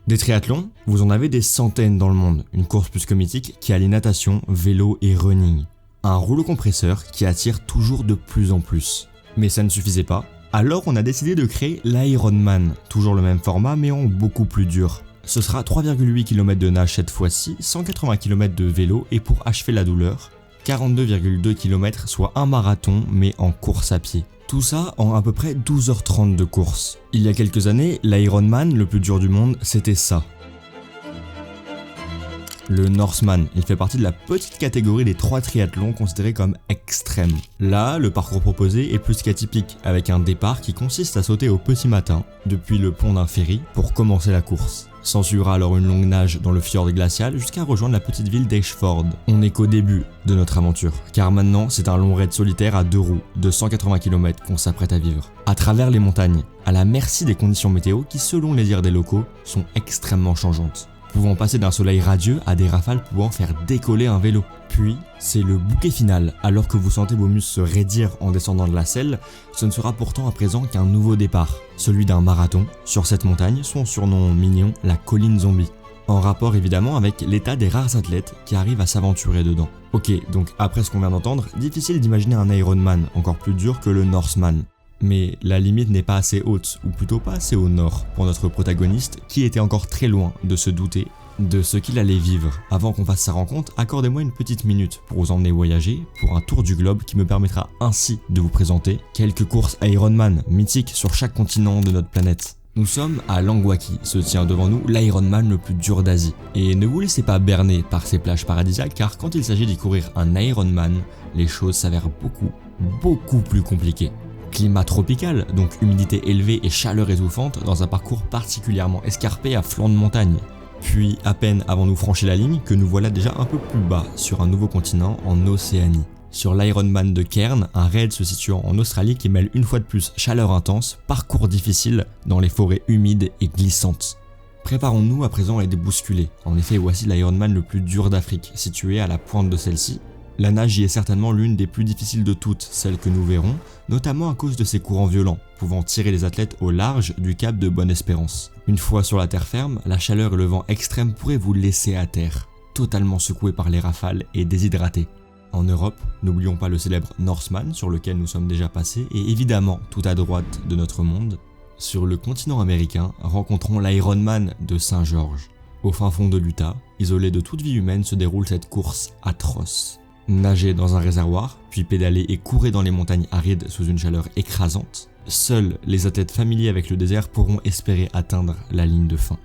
Des triathlons, vous en avez des centaines dans le monde, une course plus que mythique qui allie natation, vélo et running. Un rouleau compresseur qui attire toujours de plus en plus. Mais ça ne suffisait pas, alors on a décidé de créer l'Ironman, toujours le même format mais en beaucoup plus dur. Ce sera 3,8 km de nage cette fois-ci, 180 km de vélo et pour achever la douleur, 42,2 km soit un marathon mais en course à pied. Tout ça en à peu près 12h30 de course. Il y a quelques années, l'Ironman le plus dur du monde, c'était ça. Le Norseman, il fait partie de la petite catégorie des 3 triathlons considérés comme extrêmes. Là, le parcours proposé est plus qu'atypique, avec un départ qui consiste à sauter au petit matin, depuis le pont d'un ferry, pour commencer la course. S'ensuivra alors une longue nage dans le fjord glacial jusqu'à rejoindre la petite ville d'Eichford. On n'est qu'au début de notre aventure, car maintenant c'est un long raid solitaire à 2 roues de 180 km qu'on s'apprête à vivre. À travers les montagnes, à la merci des conditions météo qui selon les dires des locaux sont extrêmement changeantes. Pouvant passer d'un soleil radieux à des rafales pouvant faire décoller un vélo. Puis, c'est le bouquet final, alors que vous sentez vos muscles se raidir en descendant de la selle, ce ne sera pourtant à présent qu'un nouveau départ, celui d'un marathon, sur cette montagne, son surnom mignon, la colline zombie. En rapport évidemment avec l'état des rares athlètes qui arrivent à s'aventurer dedans. Ok, donc après ce qu'on vient d'entendre, difficile d'imaginer un Ironman encore plus dur que le Norseman. Mais la limite n'est pas assez haute, ou plutôt pas assez au nord, pour notre protagoniste qui était encore très loin de se douter de ce qu'il allait vivre. Avant qu'on fasse sa rencontre, accordez-moi une petite minute pour vous emmener voyager pour un tour du globe qui me permettra ainsi de vous présenter quelques courses Ironman mythiques sur chaque continent de notre planète. Nous sommes à Langwaki, se tient devant nous l'Ironman le plus dur d'Asie. Et ne vous laissez pas berner par ces plages paradisiaques car quand il s'agit d'y courir un Ironman, les choses s'avèrent beaucoup plus compliquées. Climat tropical, donc humidité élevée et chaleur étouffante dans un parcours particulièrement escarpé à flanc de montagne. Puis à peine avons-nous franchi la ligne que nous voilà déjà un peu plus bas sur un nouveau continent en Océanie. Sur l'Ironman de Cairns, un raid se situant en Australie qui mêle une fois de plus chaleur intense, parcours difficile dans les forêts humides et glissantes. Préparons-nous à présent à être bousculés. En effet, voici l'Ironman le plus dur d'Afrique, situé à la pointe de celle-ci. La nage y est certainement l'une des plus difficiles de toutes, celles que nous verrons, notamment à cause de ses courants violents, pouvant tirer les athlètes au large du cap de Bonne-Espérance. Une fois sur la terre ferme, la chaleur et le vent extrême pourraient vous laisser à terre, totalement secoué par les rafales et déshydraté. En Europe, n'oublions pas le célèbre Norseman sur lequel nous sommes déjà passés et évidemment tout à droite de notre monde. Sur le continent américain, rencontrons l'Ironman de Saint-Georges. Au fin fond de l'Utah, isolé de toute vie humaine, se déroule cette course atroce. Nager dans un réservoir, puis pédaler et courir dans les montagnes arides sous une chaleur écrasante, seuls les athlètes familiers avec le désert pourront espérer atteindre la ligne de fin.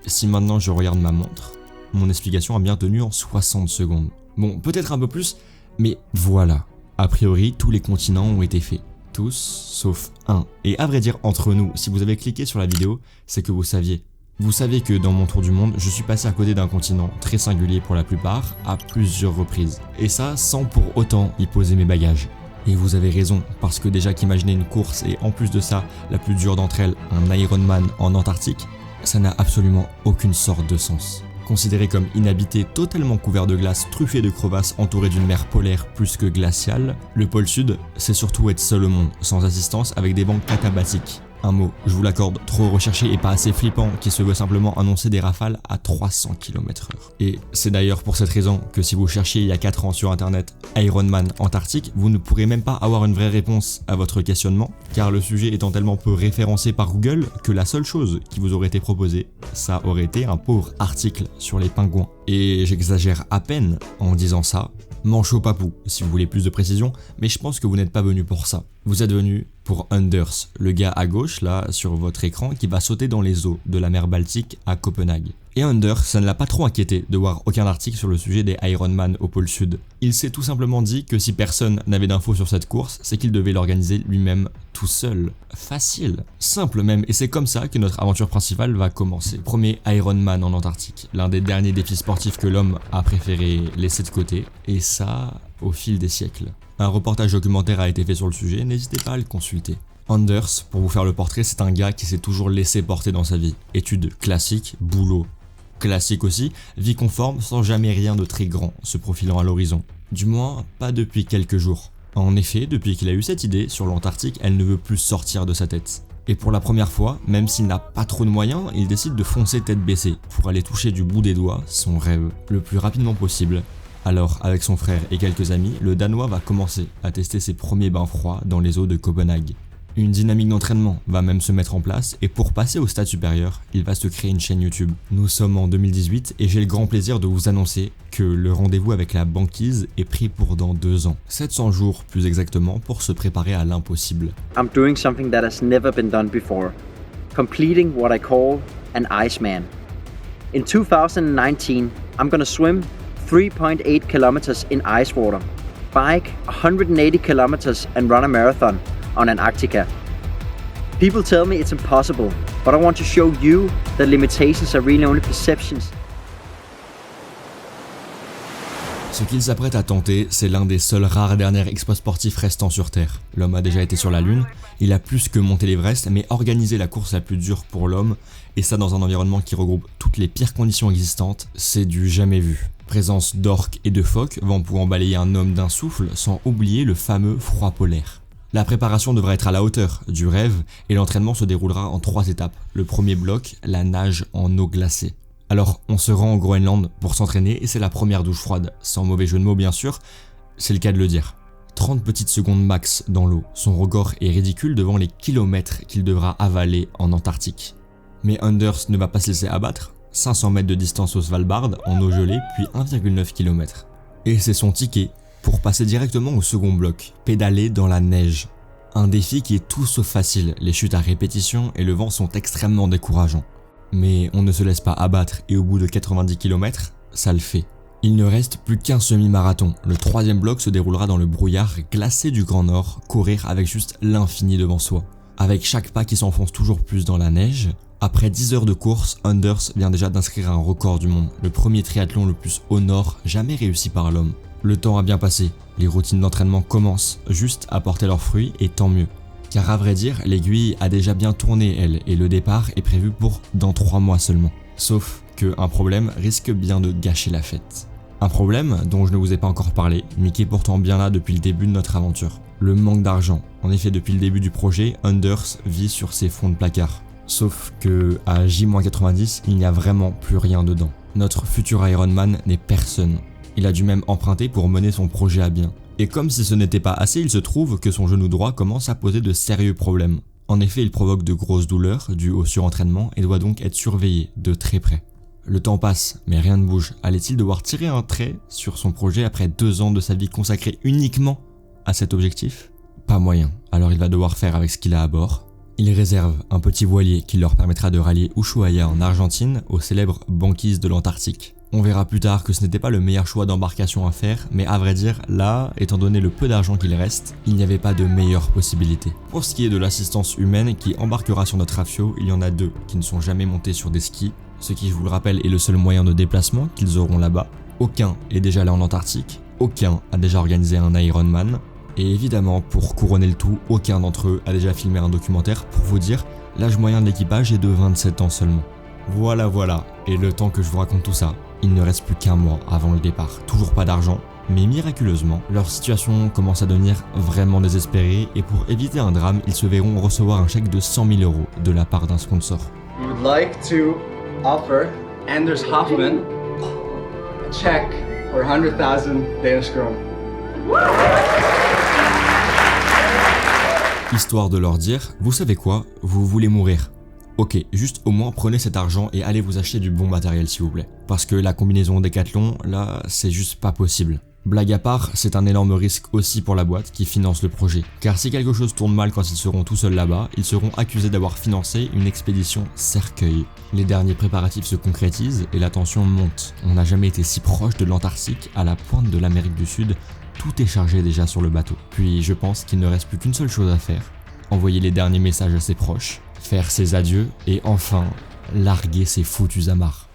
Si maintenant je regarde ma montre, mon explication a bien tenu en 60 secondes. Bon, peut-être un peu plus, mais voilà. A priori, tous les continents ont été faits. Tous, sauf un. Et à vrai dire, entre nous, si vous avez cliqué sur la vidéo, c'est que vous saviez. Vous savez que dans mon tour du monde, je suis passé à côté d'un continent très singulier pour la plupart, à plusieurs reprises. Et ça, sans pour autant y poser mes bagages. Et vous avez raison, parce que déjà qu'imaginer une course et en plus de ça, la plus dure d'entre elles, un Ironman en Antarctique, ça n'a absolument aucune sorte de sens. Considéré comme inhabité, totalement couvert de glace, truffé de crevasses, entouré d'une mer polaire plus que glaciale, le pôle sud, c'est surtout être seul au monde, sans assistance, avec des banques catabatiques. Un mot, je vous l'accorde, trop recherché et pas assez flippant, qui se veut simplement annoncer des rafales à 300 km/h. Et c'est d'ailleurs pour cette raison que si vous cherchiez il y a 4 ans sur internet Ironman Antarctique, vous ne pourrez même pas avoir une vraie réponse à votre questionnement, car le sujet étant tellement peu référencé par Google que la seule chose qui vous aurait été proposée, ça aurait été un pauvre article sur les pingouins. Et j'exagère à peine en disant ça, manche au papou si vous voulez plus de précision, mais je pense que vous n'êtes pas venu pour ça. Vous êtes venu pour Anders, le gars à gauche là sur votre écran qui va sauter dans les eaux de la mer Baltique à Copenhague. Et Anders, ça ne l'a pas trop inquiété de voir aucun article sur le sujet des Ironman au pôle sud. Il s'est tout simplement dit que si personne n'avait d'infos sur cette course, c'est qu'il devait l'organiser lui-même tout seul. Facile, simple même, et c'est comme ça que notre aventure principale va commencer. Premier Ironman en Antarctique, l'un des derniers défis sportifs que l'homme a préféré laisser de côté, et ça au fil des siècles. Un reportage documentaire a été fait sur le sujet, n'hésitez pas à le consulter. Anders, pour vous faire le portrait, c'est un gars qui s'est toujours laissé porter dans sa vie. Études classiques, boulot classique aussi, vie conforme sans jamais rien de très grand se profilant à l'horizon. Du moins, pas depuis quelques jours. En effet, depuis qu'il a eu cette idée sur l'Antarctique, elle ne veut plus sortir de sa tête. Et pour la première fois, même s'il n'a pas trop de moyens, il décide de foncer tête baissée pour aller toucher du bout des doigts son rêve le plus rapidement possible. Alors, avec son frère et quelques amis, le Danois va commencer à tester ses premiers bains froids dans les eaux de Copenhague. Une dynamique d'entraînement va même se mettre en place et pour passer au stade supérieur, il va se créer une chaîne YouTube. Nous sommes en 2018 et j'ai le grand plaisir de vous annoncer que le rendez-vous avec la banquise est pris pour dans 2 ans. 700 jours plus exactement pour se préparer à l'impossible. I'm doing something that has never been done before. Completing what I call an Iceman. In 2019, I'm gonna swim 3.8 kilometers in ice water, bike 180 kilometers and run a marathon on Antarctica. People tell me it's impossible, but I want to show you that limitations are really only perceptions. Ce qu'il s'apprête à tenter, c'est l'un des seuls rares derniers exploits sportifs restants sur Terre. L'homme a déjà été sur la Lune, il a plus que monté l'Everest, mais organisé la course la plus dure pour l'homme, et ça dans un environnement qui regroupe toutes les pires conditions existantes, c'est du jamais vu. Présence d'orques et de phoques vont pouvoir balayer un homme d'un souffle, sans oublier le fameux froid polaire. La préparation devra être à la hauteur du rêve et l'entraînement se déroulera en 3 étapes. Le premier bloc, la nage en eau glacée. Alors on se rend au Groenland pour s'entraîner et c'est la première douche froide, sans mauvais jeu de mots bien sûr, c'est le cas de le dire. 30 petites secondes max dans l'eau, son record est ridicule devant les kilomètres qu'il devra avaler en Antarctique. Mais Anders ne va pas se laisser abattre, 500 mètres de distance au Svalbard en eau gelée puis 1,9 km. Et c'est son ticket pour passer directement au second bloc, pédaler dans la neige. Un défi qui est tout sauf facile, les chutes à répétition et le vent sont extrêmement décourageants. Mais on ne se laisse pas abattre et au bout de 90 km, ça le fait. Il ne reste plus qu'un semi-marathon, le 3e bloc se déroulera dans le brouillard glacé du Grand Nord, courir avec juste l'infini devant soi. Avec chaque pas qui s'enfonce toujours plus dans la neige, après 10 heures de course, Anders vient déjà d'inscrire un record du monde, le premier triathlon le plus au nord jamais réussi par l'homme. Le temps a bien passé, les routines d'entraînement commencent juste à porter leurs fruits et tant mieux. Car à vrai dire, l'aiguille a déjà bien tourné elle et le départ est prévu pour dans 3 mois seulement. Sauf qu'un problème risque bien de gâcher la fête. Un problème dont je ne vous ai pas encore parlé, mais qui est pourtant bien là depuis le début de notre aventure. Le manque d'argent. En effet, depuis le début du projet, Anders vit sur ses fonds de placard. Sauf que à J-90, il n'y a vraiment plus rien dedans. Notre futur Ironman n'est personne. Il a dû même emprunter pour mener son projet à bien. Et comme si ce n'était pas assez, il se trouve que son genou droit commence à poser de sérieux problèmes. En effet, il provoque de grosses douleurs dues au surentraînement et doit donc être surveillé de très près. Le temps passe, mais rien ne bouge. Allait-il devoir tirer un trait sur son projet après 2 ans de sa vie consacrée uniquement à cet objectif ? Pas moyen, alors il va devoir faire avec ce qu'il a à bord. Il réserve un petit voilier qui leur permettra de rallier Ushuaia en Argentine aux célèbres banquises de l'Antarctique. On verra plus tard que ce n'était pas le meilleur choix d'embarcation à faire, mais à vrai dire, là, étant donné le peu d'argent qu'il reste, il n'y avait pas de meilleure possibilité. Pour ce qui est de l'assistance humaine qui embarquera sur notre rafio, il y en a 2 qui ne sont jamais montés sur des skis, ce qui, je vous le rappelle, est le seul moyen de déplacement qu'ils auront là-bas. Aucun est déjà allé en Antarctique, aucun a déjà organisé un Ironman, et évidemment, pour couronner le tout, aucun d'entre eux a déjà filmé un documentaire pour vous dire, l'âge moyen de l'équipage est de 27 ans seulement. Voilà, et le temps que je vous raconte tout ça, il ne reste plus qu'un mois avant le départ. Toujours pas d'argent, mais miraculeusement, leur situation commence à devenir vraiment désespérée et pour éviter un drame, ils se verront recevoir un chèque de 100 000 € de la part d'un sponsor. We would like to offer Anders Hoffman a check for 100,000 Danish kroner. Histoire de leur dire, vous savez quoi, vous voulez mourir. Ok, juste au moins prenez cet argent et allez vous acheter du bon matériel s'il vous plaît. Parce que la combinaison Decathlon, là, c'est juste pas possible. Blague à part, c'est un énorme risque aussi pour la boîte qui finance le projet. Car si quelque chose tourne mal quand ils seront tout seuls là-bas, ils seront accusés d'avoir financé une expédition cercueil. Les derniers préparatifs se concrétisent et la tension monte. On n'a jamais été si proche de l'Antarctique à la pointe de l'Amérique du Sud. Tout est chargé déjà sur le bateau. Puis je pense qu'il ne reste plus qu'une seule chose à faire. Envoyer les derniers messages à ses proches, faire ses adieux et enfin larguer ses foutus amarres.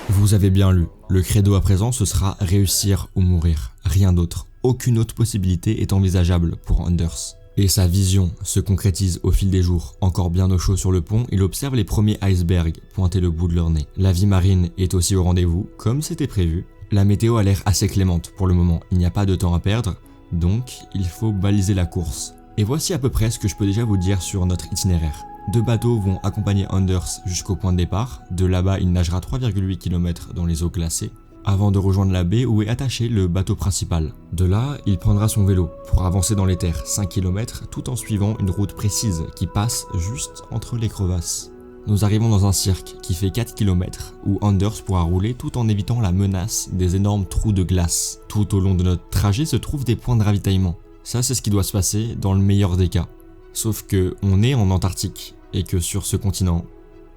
Vous avez bien lu, le credo à présent ce sera réussir ou mourir, rien d'autre. Aucune autre possibilité est envisageable pour Anders. Et sa vision se concrétise au fil des jours. Encore bien au chaud sur le pont, il observe les premiers icebergs pointer le bout de leur nez. La vie marine est aussi au rendez-vous, comme c'était prévu. La météo a l'air assez clémente pour le moment, il n'y a pas de temps à perdre, donc il faut baliser la course. Et voici à peu près ce que je peux déjà vous dire sur notre itinéraire. 2 bateaux vont accompagner Anders jusqu'au point de départ, de là-bas il nagera 3,8 km dans les eaux glacées, avant de rejoindre la baie où est attaché le bateau principal. De là, il prendra son vélo pour avancer dans les terres 5 km tout en suivant une route précise qui passe juste entre les crevasses. Nous arrivons dans un cirque qui fait 4 km où Anders pourra rouler tout en évitant la menace des énormes trous de glace. Tout au long de notre trajet se trouvent des points de ravitaillement. Ça c'est ce qui doit se passer dans le meilleur des cas. Sauf que on est en Antarctique et que sur ce continent,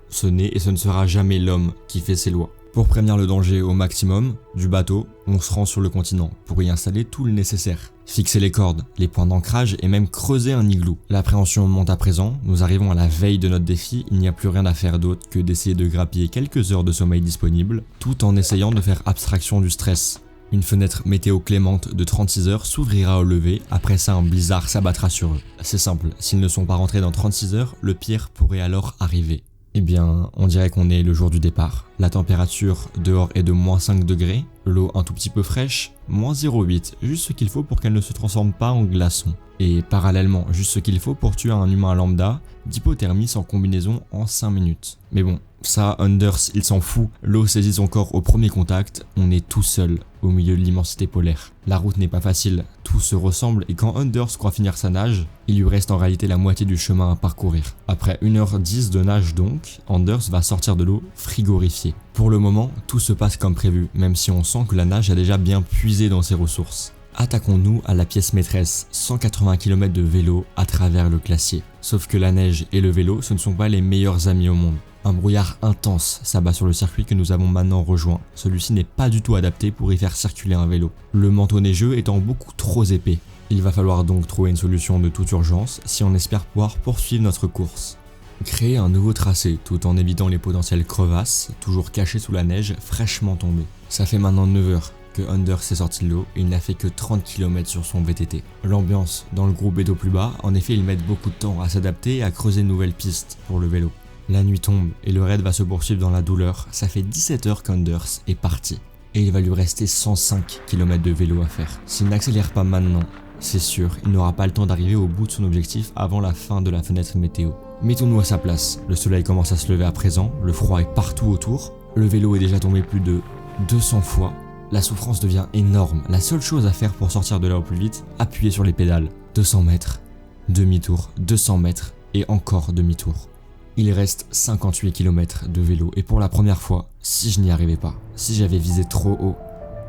ce n'est et ce ne sera jamais l'homme qui fait ses lois. Pour prévenir le danger au maximum du bateau, on se rend sur le continent pour y installer tout le nécessaire. Fixer les cordes, les points d'ancrage et même creuser un igloo. L'appréhension monte à présent, nous arrivons à la veille de notre défi, il n'y a plus rien à faire d'autre que d'essayer de grappiller quelques heures de sommeil disponibles, tout en essayant de faire abstraction du stress. Une fenêtre météo clémente de 36 heures s'ouvrira au lever, après ça un blizzard s'abattra sur eux. C'est simple, s'ils ne sont pas rentrés dans 36 heures, le pire pourrait alors arriver. Eh bien, on dirait qu'on est le jour du départ. La température dehors est de -5 degrés, l'eau un tout petit peu fraîche, -0,8, juste ce qu'il faut pour qu'elle ne se transforme pas en glaçon. Et parallèlement, juste ce qu'il faut pour tuer un humain lambda, d'hypothermie sans combinaison en 5 minutes. Mais bon, ça, Anders, il s'en fout, l'eau saisit son corps au premier contact, on est tout seul au milieu de l'immensité polaire. La route n'est pas facile, tout se ressemble et quand Anders croit finir sa nage, il lui reste en réalité la moitié du chemin à parcourir. Après 1h10 de nage donc, Anders va sortir de l'eau frigorifié. Pour le moment, tout se passe comme prévu, même si on sent que la nage a déjà bien puisé dans ses ressources. Attaquons-nous à la pièce maîtresse, 180 km de vélo à travers le glacier. Sauf que la neige et le vélo, ce ne sont pas les meilleurs amis au monde. Un brouillard intense s'abat sur le circuit que nous avons maintenant rejoint. Celui-ci n'est pas du tout adapté pour y faire circuler un vélo. Le manteau neigeux étant beaucoup trop épais. Il va falloir donc trouver une solution de toute urgence si on espère pouvoir poursuivre notre course. Créer un nouveau tracé tout en évitant les potentielles crevasses, toujours cachées sous la neige fraîchement tombée. Ça fait maintenant 9 heures que Anders s'est sorti de l'eau et il n'a fait que 30 km sur son VTT. L'ambiance dans le groupe est au plus bas, en effet ils mettent beaucoup de temps à s'adapter et à creuser de nouvelles pistes pour le vélo. La nuit tombe et le raid va se poursuivre dans la douleur, ça fait 17 heures qu'Anders est parti. Et il va lui rester 105 km de vélo à faire. S'il n'accélère pas maintenant, c'est sûr, il n'aura pas le temps d'arriver au bout de son objectif avant la fin de la fenêtre météo. Mettons-nous à sa place, le soleil commence à se lever à présent, le froid est partout autour, le vélo est déjà tombé plus de 200 fois, la souffrance devient énorme, la seule chose à faire pour sortir de là au plus vite, appuyer sur les pédales. 200 mètres, demi-tour, 200 mètres et encore demi-tour. Il reste 58 km de vélo et pour la première fois, si je n'y arrivais pas, si j'avais visé trop haut,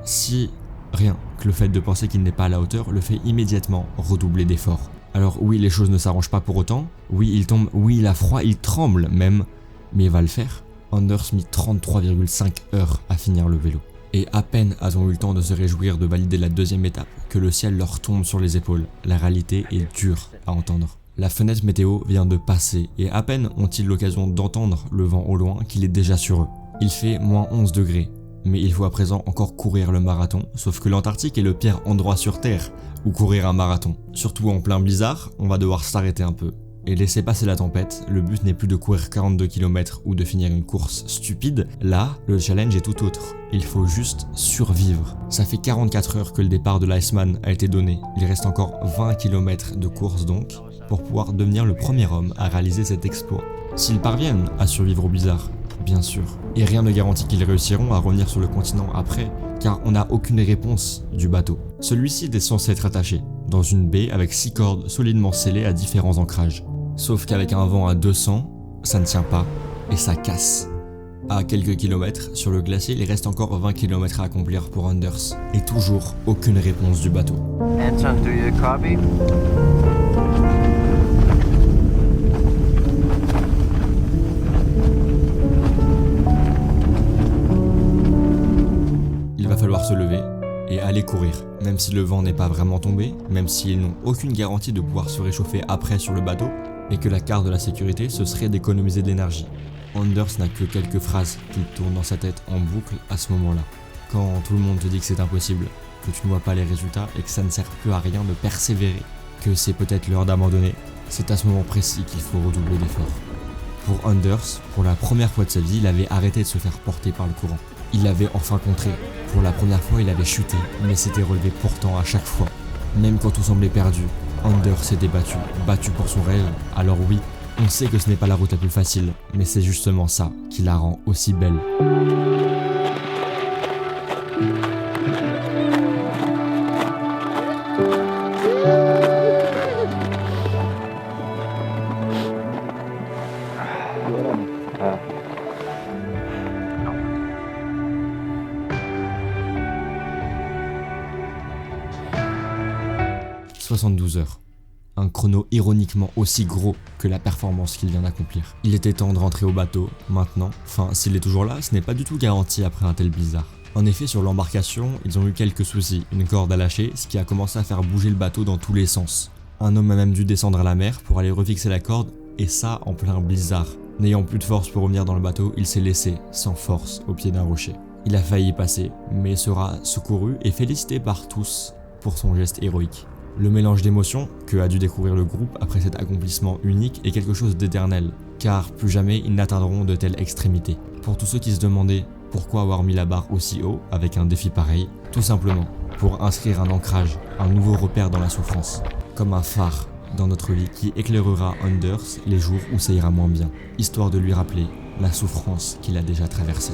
si rien que le fait de penser qu'il n'est pas à la hauteur le fait immédiatement redoubler d'efforts. Alors oui, les choses ne s'arrangent pas pour autant, oui il tombe, oui il a froid, il tremble même, mais il va le faire. Anders mit 33,5 heures à finir le vélo. Et à peine a-t-on eu le temps de se réjouir de valider la deuxième étape que le ciel leur tombe sur les épaules. La réalité est dure à entendre. La fenêtre météo vient de passer et à peine ont-ils l'occasion d'entendre le vent au loin qu'il est déjà sur eux. Il fait -11 degrés, mais il faut à présent encore courir le marathon, sauf que l'Antarctique est le pire endroit sur Terre où courir un marathon. Surtout en plein blizzard, on va devoir s'arrêter un peu. Et laisser passer la tempête, le but n'est plus de courir 42 km ou de finir une course stupide, là, le challenge est tout autre. Il faut juste survivre. Ça fait 44 heures que le départ de l'Iceman a été donné, il reste encore 20 km de course donc, pour pouvoir devenir le premier homme à réaliser cet exploit. S'ils parviennent à survivre au blizzard, bien sûr. Et rien ne garantit qu'ils réussiront à revenir sur le continent après, car on n'a aucune réponse du bateau. Celui-ci est censé être attaché dans une baie avec 6 cordes solidement scellées à différents ancrages. Sauf qu'avec un vent à 200, ça ne tient pas et ça casse. À quelques kilomètres, sur le glacier, il reste encore 20 km à accomplir pour Anders. Et toujours aucune réponse du bateau. Anton, do you copy? Il va falloir se lever et aller courir. Même si le vent n'est pas vraiment tombé, même s'ils n'ont aucune garantie de pouvoir se réchauffer après sur le bateau, et que la carte de la sécurité ce serait d'économiser de l'énergie. Anders n'a que quelques phrases qui tournent dans sa tête en boucle à ce moment-là. Quand tout le monde te dit que c'est impossible, que tu ne vois pas les résultats et que ça ne sert plus à rien de persévérer, que c'est peut-être l'heure d'abandonner, c'est à ce moment précis qu'il faut redoubler d'efforts. Pour Anders, pour la première fois de sa vie, il avait arrêté de se faire porter par le courant. Il l'avait enfin contré. Pour la première fois, il avait chuté, mais s'était relevé pourtant à chaque fois. Même quand tout semblait perdu, Anders s'était battu pour son rêve, alors oui, on sait que ce n'est pas la route la plus facile, mais c'est justement ça qui la rend aussi belle. « 72 heures. Un chrono ironiquement aussi gros que la performance qu'il vient d'accomplir. Il était temps de rentrer au bateau, maintenant. Enfin, s'il est toujours là, ce n'est pas du tout garanti après un tel blizzard. En effet, sur l'embarcation, ils ont eu quelques soucis. Une corde à lâcher, ce qui a commencé à faire bouger le bateau dans tous les sens. Un homme a même dû descendre à la mer pour aller refixer la corde, et ça en plein blizzard. N'ayant plus de force pour revenir dans le bateau, il s'est laissé, sans force, au pied d'un rocher. Il a failli y passer, mais sera secouru et félicité par tous pour son geste héroïque. Le mélange d'émotions que a dû découvrir le groupe après cet accomplissement unique est quelque chose d'éternel, car plus jamais ils n'atteindront de telles extrémités. Pour tous ceux qui se demandaient pourquoi avoir mis la barre aussi haut avec un défi pareil, tout simplement pour inscrire un ancrage, un nouveau repère dans la souffrance, comme un phare dans notre vie qui éclairera Anders les jours où ça ira moins bien, histoire de lui rappeler la souffrance qu'il a déjà traversée.